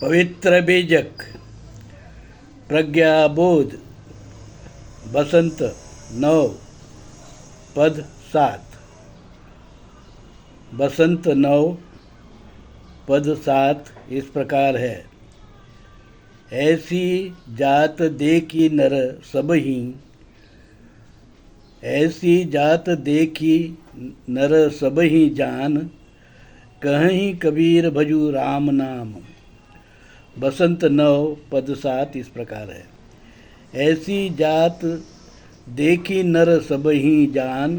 पवित्र बीजक प्रज्ञाबोध बसंत 9 पद 7। बसंत 9 पद 7 इस प्रकार है। ऐसी जात देखी नर सबही, ऐसी जात देखी नर सबही जान, कहीं कबीर भजू राम नाम। बसंत 9 पद 7 इस प्रकार है। ऐसी जात देखी नर सबही जान,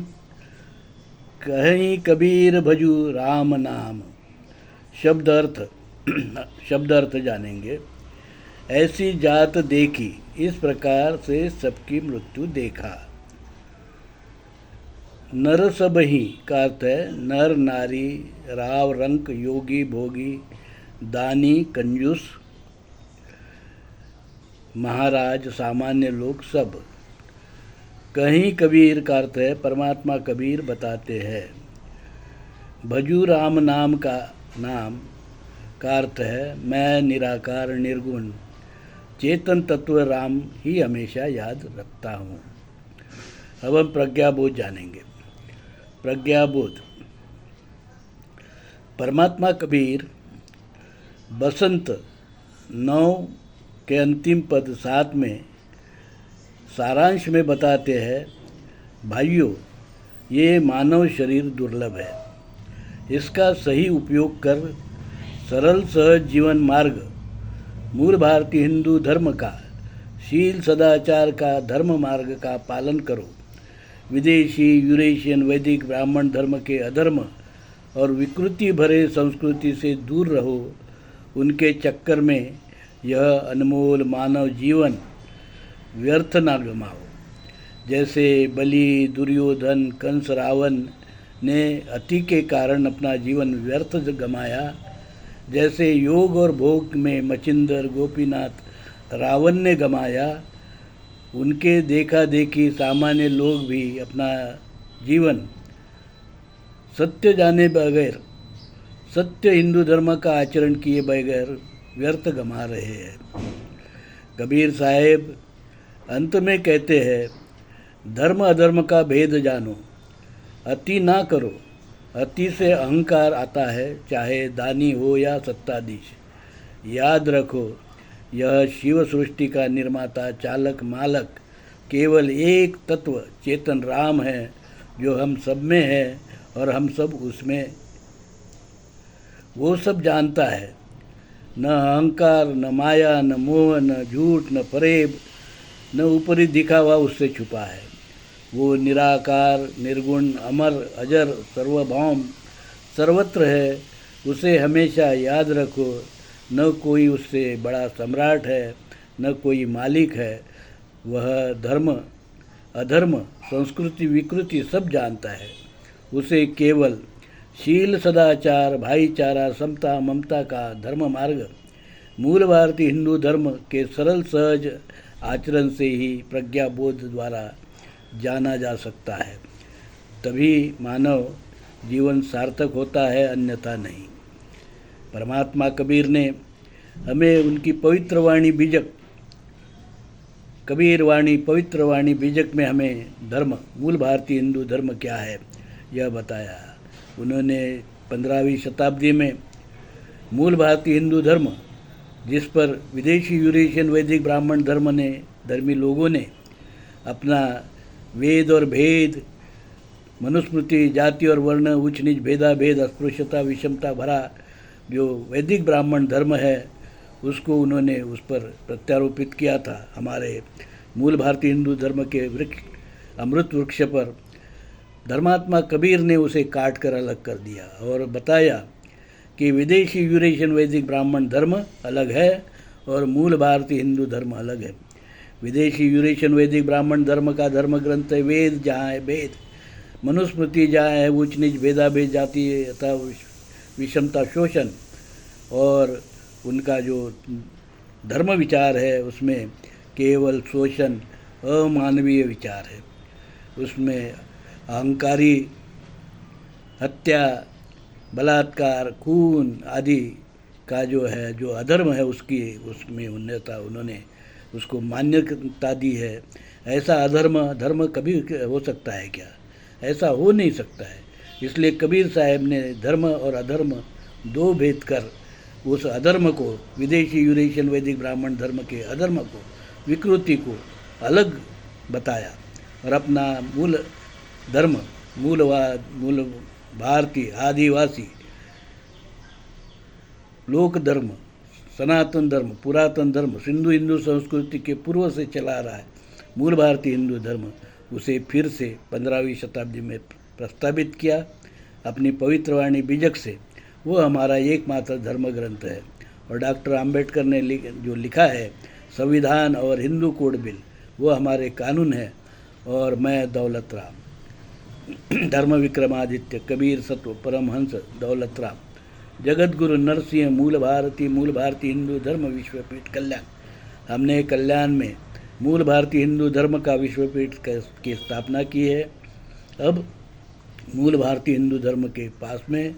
कहीं कबीर भजू राम नाम। शब्द अर्थ जानेंगे। ऐसी जात देखी, इस प्रकार से सबकी मृत्यु देखा। नर सबही का अर्थ है नर नारी, राव रंक, योगी भोगी, दानी कंजूस, महाराज, सामान्य लोग सब। कहीं कबीर का अर्थ है परमात्मा कबीर बताते हैं। भजू राम नाम का अर्थ है मैं निराकार निर्गुण चेतन तत्व राम ही हमेशा याद रखता हूँ। अब हम प्रज्ञाबोध जानेंगे। प्रज्ञाबोध परमात्मा कबीर बसंत 9 के अंतिम पद 7 में सारांश में बताते हैं, भाइयों, ये मानव शरीर दुर्लभ है। इसका सही उपयोग कर सरल सहज जीवन मार्ग, मूल भारतीय हिंदू धर्म का शील सदाचार का धर्म मार्ग का पालन करो। विदेशी यूरेशियन वैदिक ब्राह्मण धर्म के अधर्म और विकृति भरे संस्कृति से दूर रहो। उनके चक्कर में यह अनमोल मानव जीवन व्यर्थ ना गमाओ। जैसे बलि, दुर्योधन, कंस, रावण ने अति के कारण अपना जीवन व्यर्थ गमाया, जैसे योग और भोग में मचिंदर, गोपीनाथ, रावण ने गमाया, उनके देखा देखी सामान्य लोग भी अपना जीवन सत्य जाने बगैर, सत्य हिंदू धर्म का आचरण किए बगैर व्यर्थ गमा रहे हैं। कबीर साहेब अंत में कहते हैं, धर्म अधर्म का भेद जानो, अति ना करो। अति से अहंकार आता है, चाहे दानी हो या सत्ताधीश। याद रखो, यह शिव सृष्टि का निर्माता, चालक, मालक केवल एक तत्व चेतन राम है, जो हम सब में है और हम सब उसमें। वो सब जानता है। न अहंकार, न माया, न मोह, न झूठ, न फरेब, न ऊपरी दिखावा उससे छुपा है। वो निराकार, निर्गुण, अमर, अजर, सर्वभौम, सर्वत्र है। उसे हमेशा याद रखो। न कोई उससे बड़ा सम्राट है, न कोई मालिक है। वह धर्म अधर्म, संस्कृति विकृति सब जानता है। उसे केवल शील सदाचार, भाईचारा, समता, ममता का धर्म मार्ग, मूल भारतीय हिंदू धर्म के सरल सहज आचरण से ही प्रज्ञाबोध द्वारा जाना जा सकता है। तभी मानव जीवन सार्थक होता है, अन्यथा नहीं। परमात्मा कबीर ने हमें उनकी पवित्र वाणी बीजक, कबीर वाणी पवित्र वाणी बीजक में हमें धर्म, मूल भारतीय हिंदू धर्म क्या है यह बताया। उन्होंने 15वीं शताब्दी में मूल भारतीय हिंदू धर्म, जिस पर विदेशी यूरेशियन वैदिक ब्राह्मण धर्मी लोगों ने अपना वेद और भेद, मनुस्मृति, जाति और वर्ण, उच्च नीच, भेदाभेद, अस्पृश्यता, विषमता भरा जो वैदिक ब्राह्मण धर्म है, उसको उन्होंने उस पर प्रत्यारोपित किया था। हमारे मूल भारतीय हिंदू धर्म के अमृत वृक्ष पर धर्मात्मा कबीर ने उसे काट कर अलग कर दिया और बताया कि विदेशी यूरेशियन वैदिक ब्राह्मण धर्म अलग है और मूल भारतीय हिंदू धर्म अलग है। विदेशी यूरेशियन वैदिक ब्राह्मण धर्म का धर्म ग्रंथ है वेद, जहाँ है भेद, मनुस्मृति जहाँ है उच्च नीच, भेदाभेद, जाति तथा विषमता, शोषण, और उनका जो धर्म विचार है उसमें केवल शोषण, अमानवीय विचार है। उसमें अहंकारी, हत्या, बलात्कार, खून आदि का जो है, जो अधर्म है उसकी, उसमें उन्होंने उसको मान्यता दी है। ऐसा अधर्म धर्म कभी हो सकता है क्या? ऐसा हो नहीं सकता है। इसलिए कबीर साहब ने धर्म और अधर्म दो भेद कर उस अधर्म को, विदेशी यूरेशियन वैदिक ब्राह्मण धर्म के अधर्म को, विकृति को अलग बताया और अपना मूल धर्म, मूल भारतीय आदिवासी लोक धर्म, सनातन धर्म, पुरातन धर्म, सिंधु हिंदू संस्कृति के पूर्व से चला रहा है मूल भारतीय हिंदू धर्म, उसे फिर से 15वीं शताब्दी में प्रस्तावित किया अपनी पवित्र वाणी बीजक से। वो हमारा एकमात्र धर्म ग्रंथ है। और डॉक्टर आम्बेडकर ने जो लिखा है संविधान और हिंदू कोड बिल, वो हमारे कानून है। और मैं दौलत राम, धर्म विक्रमादित्य, कबीर सत्व परमहंस दौलत राम, जगत गुरु नरसिंह, मूल भारतीय हिंदू धर्म विश्वपीठ कल्याण। हमने कल्याण में मूल भारतीय हिंदू धर्म का विश्वपीठ की स्थापना की है। अब मूल भारतीय हिंदू धर्म के पास में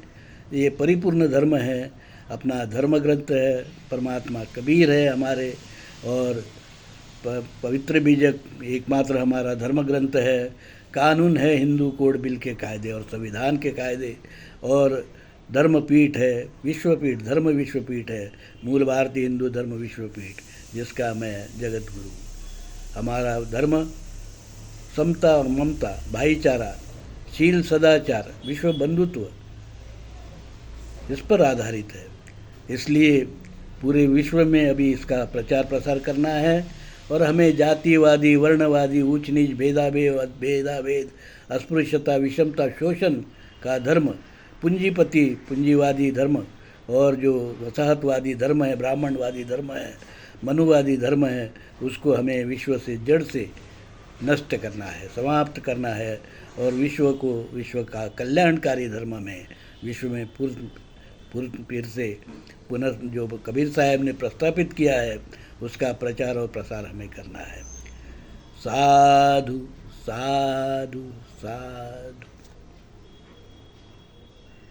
ये परिपूर्ण धर्म है, अपना धर्म ग्रंथ है, परमात्मा कबीर है हमारे, और पवित्र बीजक एकमात्र हमारा धर्म ग्रंथ है। कानून है हिंदू कोड बिल के कायदे और संविधान के कायदे, और धर्मपीठ है, विश्वपीठ, धर्म विश्वपीठ है, मूल भारतीय हिंदू धर्म विश्वपीठ, जिसका मैं जगत गुरु हूँ। हमारा धर्म समता और ममता, भाईचारा, शील सदाचार, विश्व बंधुत्व, इस पर आधारित है। इसलिए पूरे विश्व में अभी इसका प्रचार प्रसार करना है। और हमें जातिवादी, वर्णवादी, ऊंच नीच, भेदाभेद, अस्पृश्यता, विषमता, शोषण का धर्म, पूंजीवादी धर्म, और जो वसाहतवादी धर्म है, ब्राह्मणवादी धर्म है, मनुवादी धर्म है, उसको हमें विश्व से जड़ से नष्ट करना है, समाप्त करना है। और विश्व का कल्याणकारी धर्म में, विश्व में फिर से पुनः जो कबीर साहब ने प्रस्तापित किया है, उसका प्रचार और प्रसार हमें करना है। साधु साधु साधु।